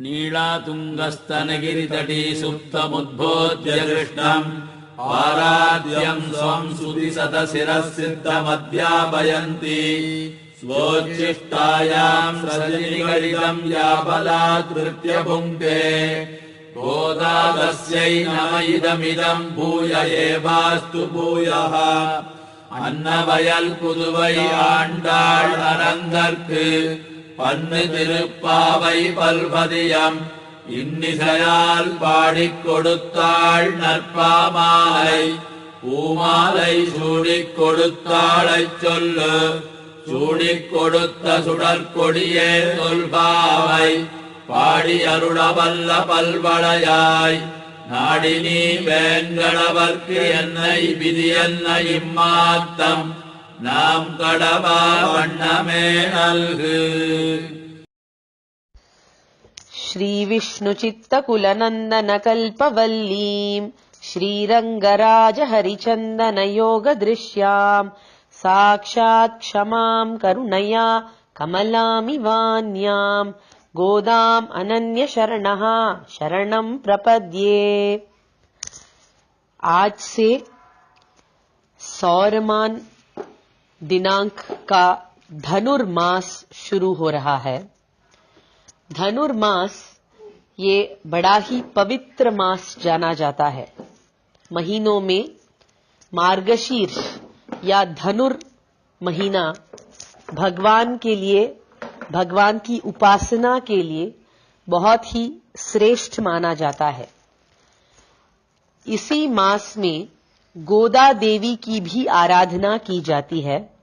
नीलातुङ्गस्तनगिरितटी सुप्तमुद्बोध्य कृष्णम् पाराद्यम् स्वम् श्रुतिशतशिरःसिद्धमध्यापयन्ती स्वोच्छिष्टायाम् सृजनिगलितम् या बलात्कृत्य भुङ्क्ते गोदा तस्यै नम इदमिदम् भूय एवास्तु भूयः अन्नवयल पुदुवै आण्डाळ் அரங்கற்கு பன்னு திருப்பாவை பல்பதியம் இன்னிசையால் பாடிக் கொடுத்தாள் நற்பாமாலை பூமாலை சூடிக் கொடுத்தாளைச் சொல்லு சூடிக் கொடுத்த சுடற்கொடியே தொல்பாவை பாடி அருளவல்ல பல்வளையாய் நாடினி வேங்கடவர்க்கு என்னை விதி என்ன இம்மாத்தம் நாம் கடவா வண்ணமே நல்கு. श्री विष्णुचित्तकुलनन्दन कल्पवल्लीम् श्रीरङ्गराज हरिचन्दन योगदृश्याम् साक्षात् क्षमाम् करुणया कमलामिवान्याम् गोदाम् अनन्य शरणः शरणं प्रपद्ये। आज से सौरमान दिनांक का धनुर्मास शुरू हो रहा है। धनुर्मास ये बड़ा ही पवित्र मास जाना जाता है। महीनों में मार्गशीर्ष या धनुर महीना भगवान के लिए, भगवान की उपासना के लिए बहुत ही श्रेष्ठ माना जाता है। इसी मास में गोदा देवी की भी आराधना की जाती है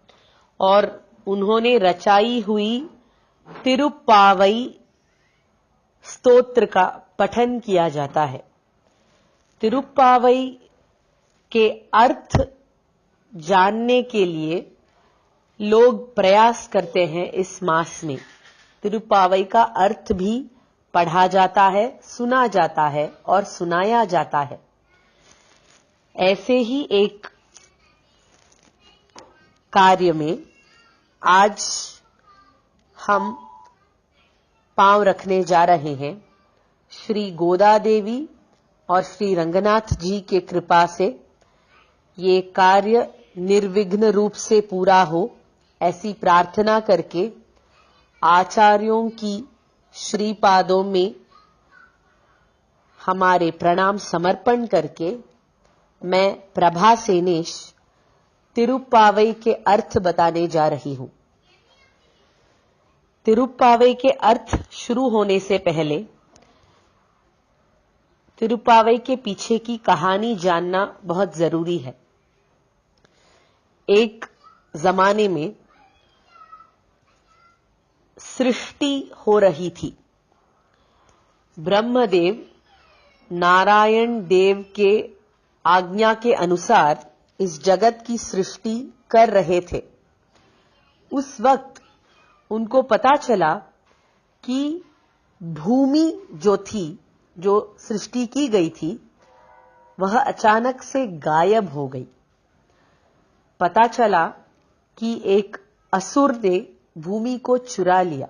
और उन्होंने रचाई हुई तिरुप्पावई स्तोत्र का पठन किया जाता है। तिरुप्पावई के अर्थ जानने के लिए लोग प्रयास करते हैं। इस मास में तिरुप्पावई का अर्थ भी पढ़ा जाता है, सुना जाता है और सुनाया जाता है। ऐसे ही एक कार्य में आज हम पांव रखने जा रहे हैं। श्री गोदा देवी और श्री रंगनाथ जी के कृपा से ये कार्य निर्विघ्न रूप से पूरा हो, ऐसी प्रार्थना करके आचार्यों की श्रीपादों में हमारे प्रणाम समर्पण करके मैं प्रभा सेनेश तिरुप्पावई के अर्थ बताने जा रही हूं। तिरुप्पावई के अर्थ शुरू होने से पहले तिरुप्पावई के पीछे की कहानी जानना बहुत जरूरी है। एक जमाने में सृष्टि हो रही थी। ब्रह्मदेव नारायण देव के आज्ञा के अनुसार इस जगत की सृष्टि कर रहे थे। उस वक्त उनको पता चला कि भूमि जो थी, जो सृष्टि की गई थी, वह अचानक से गायब हो गई। पता चला कि एक असुर ने भूमि को चुरा लिया।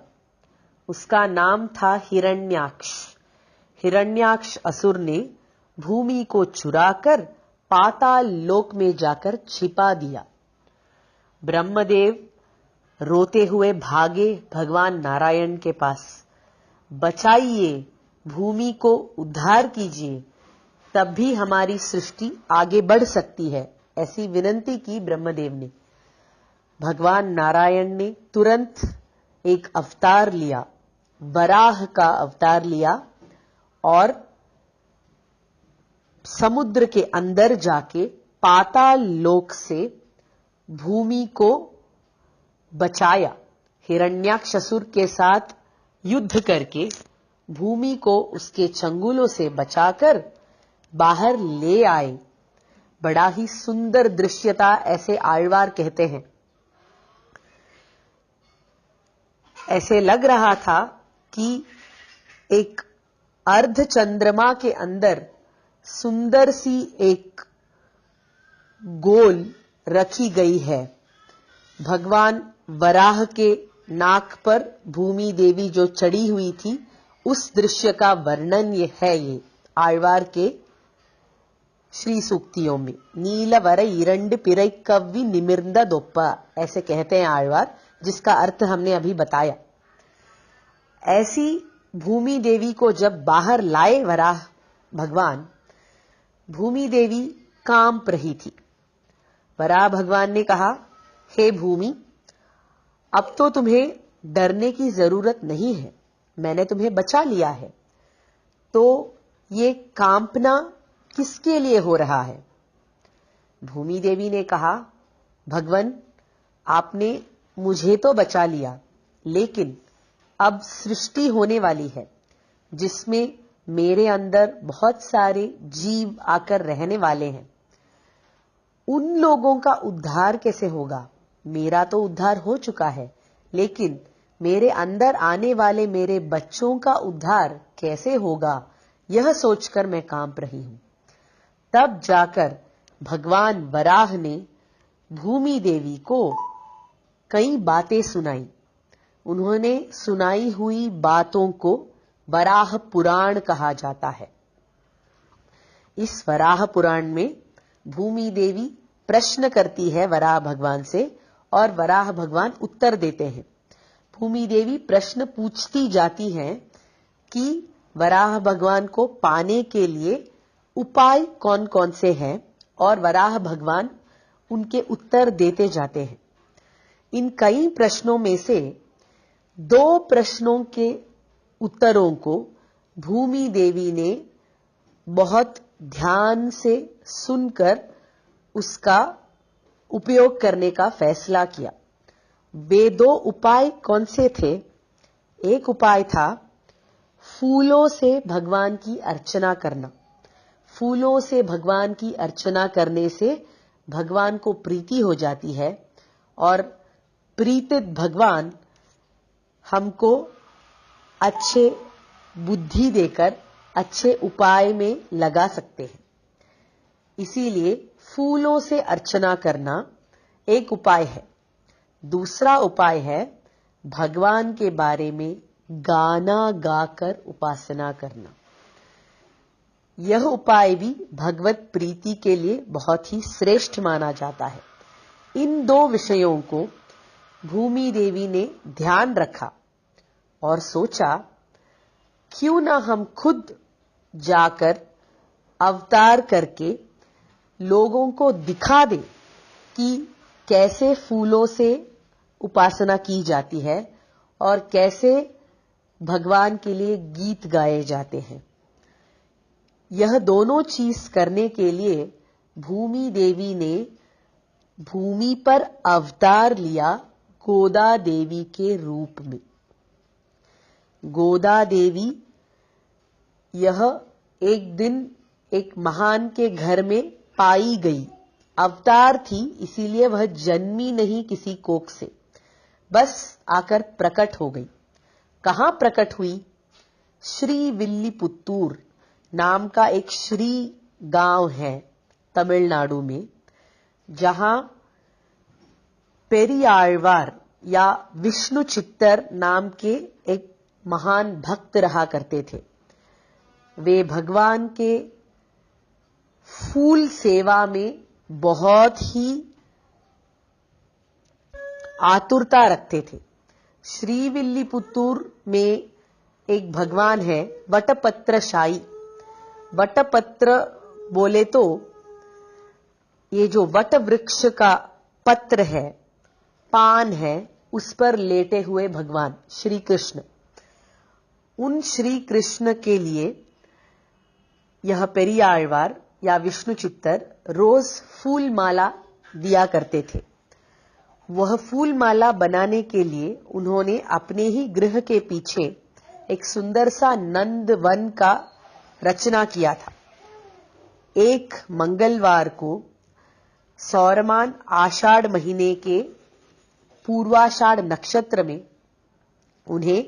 उसका नाम था हिरण्याक्ष। हिरण्याक्ष असुर ने भूमि को चुराकर पाताल लोक में जाकर छिपा दिया। ब्रह्मदेव रोते हुए भागे भगवान नारायण के पास, बचाइए, भूमि को उद्धार कीजिए, तब भी हमारी सृष्टि आगे बढ़ सकती है, ऐसी विनंती की ब्रह्मदेव ने। भगवान नारायण ने तुरंत एक अवतार लिया, वराह का अवतार लिया और समुद्र के अंदर जाके पाताल लोक से भूमि को बचाया। हिरण्याक्षसुर के साथ युद्ध करके भूमि को उसके चंगुलों से बचाकर बाहर ले आए। बड़ा ही सुंदर दृश्य था, ऐसे आழ்वार कहते हैं। ऐसे लग रहा था कि एक अर्ध चंद्रमा के अंदर सुंदर सी एक गोल रखी गई है। भगवान वराह के नाक पर भूमि देवी जो चढ़ी हुई थी उस दृश्य का वर्णन ये आழ்वार के श्री सूक्तियों में। नीलवर इरंड पिरै कव्वी निमिर्द दोप्पा, ऐसे कहते हैं आழ்वार, जिसका अर्थ हमने अभी बताया। ऐसी भूमि देवी को जब बाहर लाए वराह भगवान, भूमि देवी कांप रही थी। वराह भगवान ने कहा, हे भूमि, अब तो तुम्हें डरने की जरूरत नहीं है, मैंने तुम्हें बचा लिया है। तो ये कांपना किसके लिए हो रहा है? भूमि देवी ने कहा, भगवान, आपने मुझे तो बचा लिया, लेकिन अब सृष्टि होने वाली है जिसमें मेरे अंदर बहुत सारे जीव आकर रहने वाले हैं। उन लोगों का उद्धार कैसे होगा? मेरा तो उद्धार हो चुका है, लेकिन मेरे अंदर आने वाले मेरे बच्चों का उद्धार कैसे होगा, यह सोचकर मैं कांप रही हूं। तब जाकर भगवान वराह ने भूमि देवी को कई बातें सुनाई। उन्होंने सुनाई हुई बातों को वराह पुराण कहा जाता है। इस वराह पुराण में भूमि देवी प्रश्न करती है वराह भगवान से और वराह भगवान उत्तर देते हैं। भूमि देवी प्रश्न पूछती जाती हैं कि वराह भगवान को पाने के लिए उपाय कौन कौन से हैं, और वराह भगवान उनके उत्तर देते जाते हैं। इन कई प्रश्नों में से 2 प्रश्नों के उत्तरों को भूमि देवी ने बहुत ध्यान से सुनकर उसका उपयोग करने का फैसला किया। वे 2 उपाय कौन से थे? एक उपाय था फूलों से भगवान की अर्चना करना। फूलों से भगवान की अर्चना करने से भगवान को प्रीति हो जाती है और प्रीतित भगवान हमको अच्छे बुद्धि देकर अच्छे उपाय में लगा सकते हैं। इसीलिए फूलों से अर्चना करना एक उपाय है। दूसरा उपाय है भगवान के बारे में गाना गाकर उपासना करना। यह उपाय भी भगवत प्रीति के लिए बहुत ही श्रेष्ठ माना जाता है। इन 2 विषयों को भूमि देवी ने ध्यान रखा और सोचा, क्यों ना हम खुद जाकर अवतार करके लोगों को दिखा दें कि कैसे फूलों से उपासना की जाती है और कैसे भगवान के लिए गीत गाए जाते हैं। यह दोनों चीज करने के लिए भूमि देवी ने भूमि पर अवतार लिया गोदा देवी के रूप में। गोदा देवी यह एक दिन एक महान के घर में पाई गई। अवतार थी, इसीलिए वह जन्मी नहीं किसी कोख से, बस आकर प्रकट हो गई। कहां प्रकट हुई? श्रीविल्लिपुत्तूर नाम का एक श्री गांव है तमिलनाडु में, जहां पेरियाழ்वार या विष्णु चित्तर नाम के एक महान भक्त रहा करते थे। वे भगवान के फूल सेवा में बहुत ही आतुरता रखते थे। श्रीविल्लिपुत्तूर में एक भगवान है वटपत्रशायी। वटपत्र बोले तो ये जो वट वृक्ष का पत्र है, पान है, उस पर लेटे हुए भगवान श्री कृष्ण। उन श्री कृष्ण के लिए यह पेरियाழ்वार या विष्णु चित्तर रोज फूल माला दिया करते थे। वह फूल माला बनाने के लिए उन्होंने अपने ही गृह के पीछे एक सुंदर सा नंद वन का रचना किया था। एक मंगलवार को सौरमान आषाढ़ महीने के पूर्वाषाढ़ नक्षत्र में उन्हें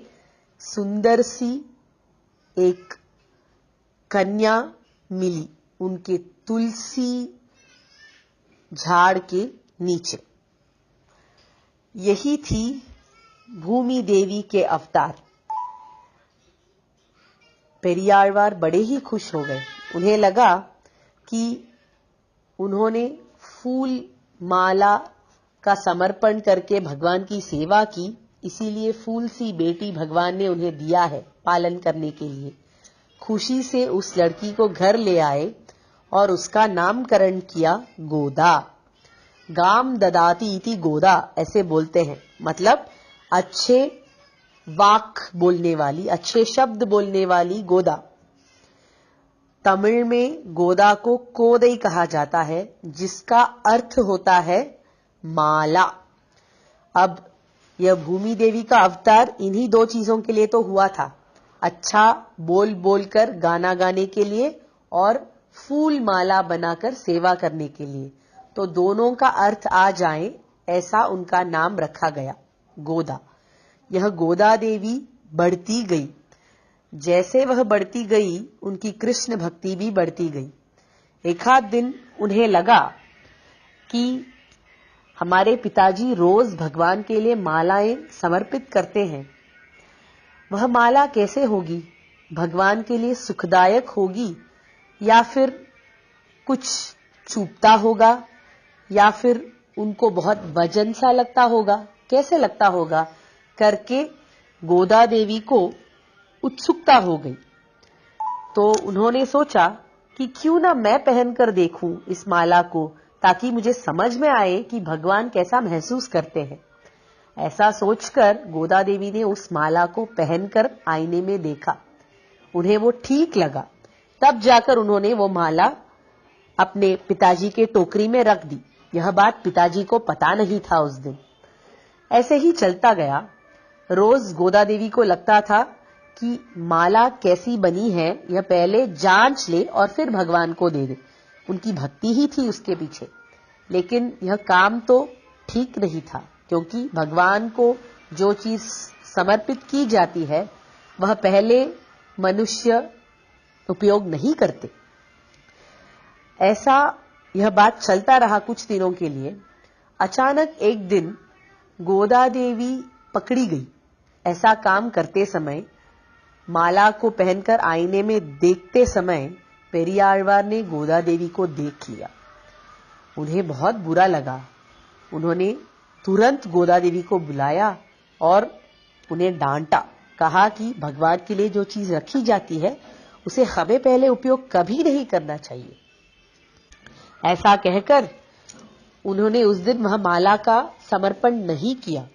सुंदर सी एक कन्या मिली, उनके तुलसी झाड़ के नीचे। यही थी भूमि देवी के अवतार। पेरियाळवार बड़े ही खुश हो गए। उन्हें लगा कि उन्होंने फूल माला का समर्पण करके भगवान की सेवा की, इसीलिए फूल सी बेटी भगवान ने उन्हें दिया है पालन करने के लिए। खुशी से उस लड़की को घर ले आए और उसका नामकरण किया गोदा। गाम ददाती इति गोदा ऐसे बोलते हैं, मतलब अच्छे वाक बोलने वाली, अच्छे शब्द बोलने वाली गोदा। तमिल में गोदा को कोदई कहा जाता है, जिसका अर्थ होता है माला। अब यह भूमि देवी का अवतार इन्हीं दो चीजों के लिए तो हुआ था, अच्छा बोल बोलकर गाना गाने के लिए और फूल माला बनाकर सेवा करने के लिए। तो दोनों का अर्थ आ जाए ऐसा उनका नाम रखा गया, गोदा। यह गोदा देवी बढ़ती गई। जैसे वह बढ़ती गई, उनकी कृष्ण भक्ति भी बढ़ती गई। एक आध दिन उन्हें लगा कि हमारे पिताजी रोज भगवान के लिए मालाएं समर्पित करते हैं, वह माला कैसे होगी? भगवान के लिए सुखदायक होगी या फिर कुछ चुभता होगा या फिर उनको बहुत वजन सा लगता होगा, कैसे लगता होगा करके गोदा देवी को उत्सुकता हो गई। तो उन्होंने सोचा कि क्यों ना मैं पहनकर देखूं इस माला को, ताकि मुझे समझ में आए कि भगवान कैसा महसूस करते हैं। ऐसा सोचकर गोदा देवी ने उस माला को पहनकर आईने में देखा। उन्हें वो ठीक लगा। तब जाकर उन्होंने वो माला अपने पिताजी के टोकरी में रख दी। यह बात पिताजी को पता नहीं था उस दिन। ऐसे ही चलता गया। रोज गोदा देवी को लगता था कि माला कैसी बनी है यह पहले जांच ले और फिर भगवान को दे दे। उनकी भक्ति ही थी उसके पीछे, लेकिन यह काम तो ठीक नहीं था, क्योंकि भगवान को जो चीज समर्पित की जाती है वह पहले मनुष्य उपयोग नहीं करते। ऐसा यह बात चलता रहा कुछ दिनों के लिए। अचानक एक दिन गोदा देवी पकड़ी गई। ऐसा काम करते समय, माला को पहनकर आईने में देखते समय पेरियाळवार ने गोदा देवी को देख लिया। उन्हें बहुत बुरा लगा। उन्होंने तुरंत गोदा देवी को बुलाया और उन्हें डांटा। कहा कि भगवान के लिए जो चीज रखी जाती है उसे हमें पहले उपयोग कभी नहीं करना चाहिए। ऐसा कहकर उन्होंने उस दिन वह माला का समर्पण नहीं किया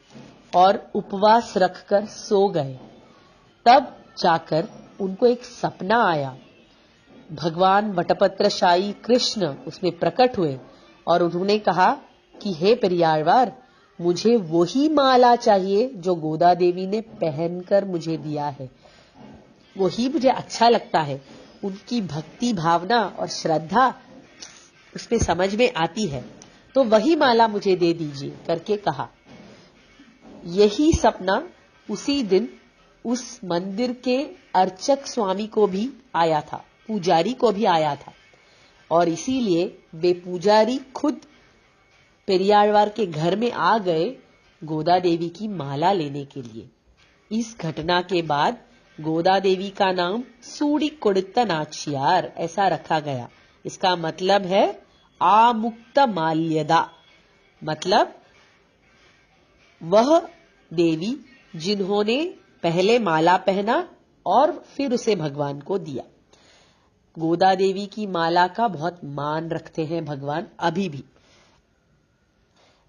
और उपवास रखकर सो गए। तब जाकर उनको एक सपना आया। भगवान वटपत्रशायी कृष्ण उसमें प्रकट हुए और उन्होंने कहा कि हे पेरियाळवार, मुझे वही माला चाहिए जो गोदा देवी ने पहनकर मुझे दिया है, वही मुझे अच्छा लगता है। उनकी भक्ति भावना और श्रद्धा उसमें समझ में आती है, तो वही माला मुझे दे दीजिए करके कहा। यही सपना उसी दिन उस मंदिर के अर्चक स्वामी को भी आया था, पुजारी को भी आया था, और इसीलिए वे पुजारी खुद पेरियाळवार के घर में आ गए गोदा देवी की माला लेने के लिए। इस घटना के बाद गोदा देवी का नाम सूड़ी कोडित्ता नाचियार ऐसा रखा गया। इसका मतलब है आमुक्त माल्यदा, मतलब वह देवी जिन्होंने पहले माला पहना और फिर उसे भगवान को दिया। गोदा देवी की माला का बहुत मान रखते हैं भगवान अभी भी।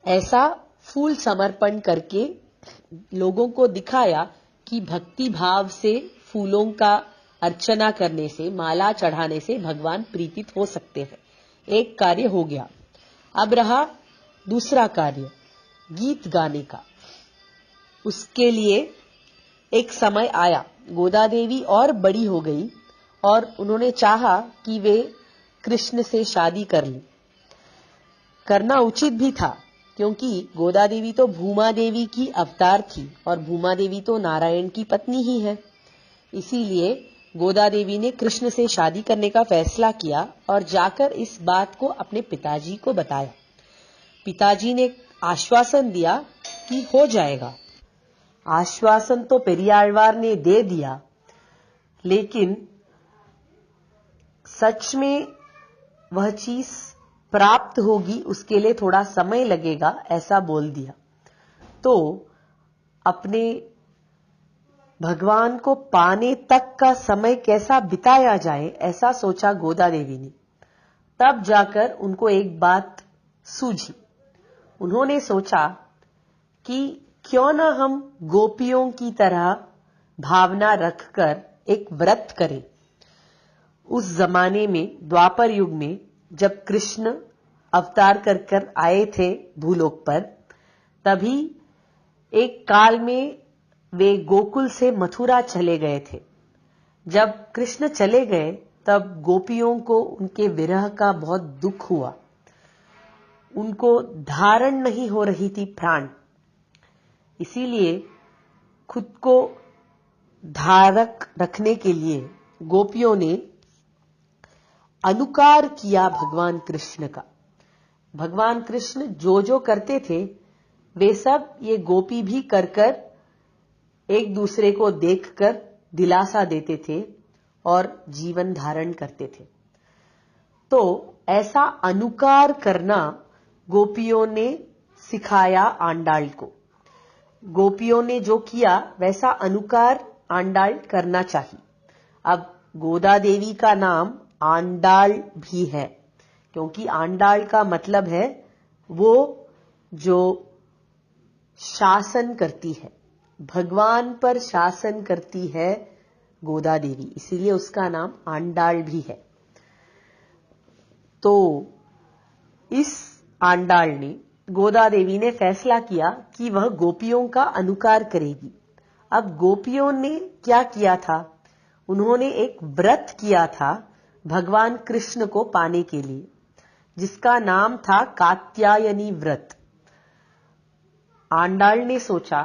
ऐसा फूल समर्पण करके लोगों को दिखाया कि भक्ति भाव से फूलों का अर्चना करने से, माला चढ़ाने से भगवान प्रीतित हो सकते हैं। एक कार्य हो गया। अब रहा दूसरा कार्य, गीत गाने का। उसके लिए एक समय आया। गोदा देवी और बड़ी हो गई और उन्होंने चाहा कि वे कृष्ण से शादी कर लें। करना उचित भी था, क्योंकि गोदा देवी तो भूमा देवी की अवतार थी और भूमा देवी तो नारायण की पत्नी ही है। इसीलिए गोदा देवी ने कृष्ण से शादी करने का फैसला किया और जाकर इस बात को अपने पिताजी को बताया। पिताजी ने आश्वासन दिया कि हो जाएगा। आश्वासन तो पेरियाळवार ने दे दिया, लेकिन सच में वह चीज प्राप्त होगी उसके लिए थोड़ा समय लगेगा, ऐसा बोल दिया। तो अपने भगवान को पाने तक का समय कैसा बिताया जाए, ऐसा सोचा गोदा देवी ने। तब जाकर उनको एक बात सूझी। उन्होंने सोचा कि क्यों ना हम गोपियों की तरह भावना रखकर एक व्रत करें। उस जमाने में, द्वापर युग में, जब कृष्ण अवतार कर आए थे भूलोक पर, तभी एक काल में वे गोकुल से मथुरा चले गए थे। जब कृष्ण चले गए तब गोपियों को उनके विरह का बहुत दुख हुआ। उनको धारण नहीं हो रही थी प्राण, इसीलिए खुद को धारक रखने के लिए गोपियों ने अनुकार किया भगवान कृष्ण का। भगवान कृष्ण जो जो करते थे वे सब ये गोपी भी कर एक दूसरे को देखकर दिलासा देते थे और जीवन धारण करते थे। तो ऐसा अनुकार करना गोपियों ने सिखाया आंडाल को। गोपियों ने जो किया वैसा अनुकार आंडाल करना चाहिए। अब गोदा देवी का नाम आंडाल भी है, क्योंकि आंडाल का मतलब है वो जो शासन करती है, भगवान पर शासन करती है गोदा देवी, इसीलिए उसका नाम आंडाल भी है। तो इस आंडाल ने, गोदा देवी ने फैसला किया कि वह गोपियों का अनुकार करेगी। अब गोपियों ने क्या किया था? उन्होंने एक व्रत किया था भगवान कृष्ण को पाने के लिए, जिसका नाम था कात्यायनी व्रत। आंडाल ने सोचा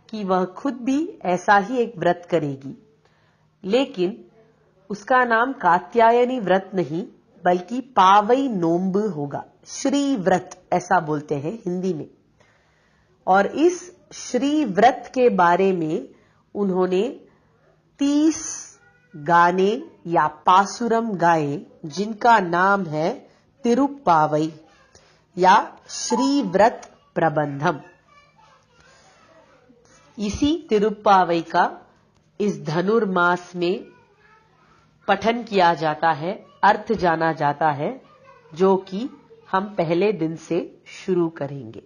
कि वह खुद भी ऐसा ही एक व्रत करेगी, लेकिन उसका नाम कात्यायनी व्रत नहीं बल्कि पावई नोंब होगा। श्री व्रत ऐसा बोलते हैं हिंदी में। और इस श्री व्रत के बारे में उन्होंने 30 गाने या पासुरम गाए, जिनका नाम है तिरुप्पावई या श्री व्रत प्रबंधम। इसी तिरुप्पावई का इस धनुर्मास में पठन किया जाता है, अर्थ जाना जाता है, जो कि हम पहले दिन से शुरू करेंगे।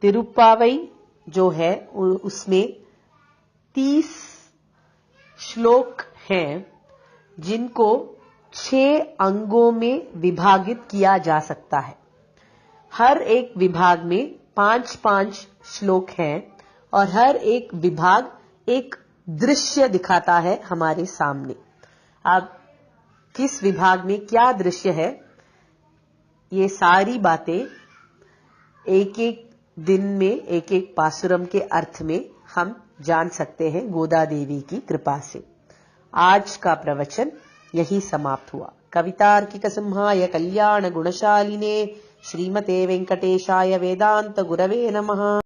तिरुप्पावई जो है उसमें 30 श्लोक हैं, जिनको 6 अंगों में विभागित किया जा सकता है। हर एक विभाग में 5-5 श्लोक हैं और हर एक विभाग एक दृश्य दिखाता है हमारे सामने। अब किस विभाग में क्या दृश्य है, ये सारी बातें एक एक दिन में एक एक पासुरम के अर्थ में हम जान सकते हैं गोदा देवी की कृपा से। आज का प्रवचन यही समाप्त हुआ। कवितार्किक सिंहाय कल्याण गुणशालिने श्रीमते वेंकटेशाय वेदांत गुरवे नमः।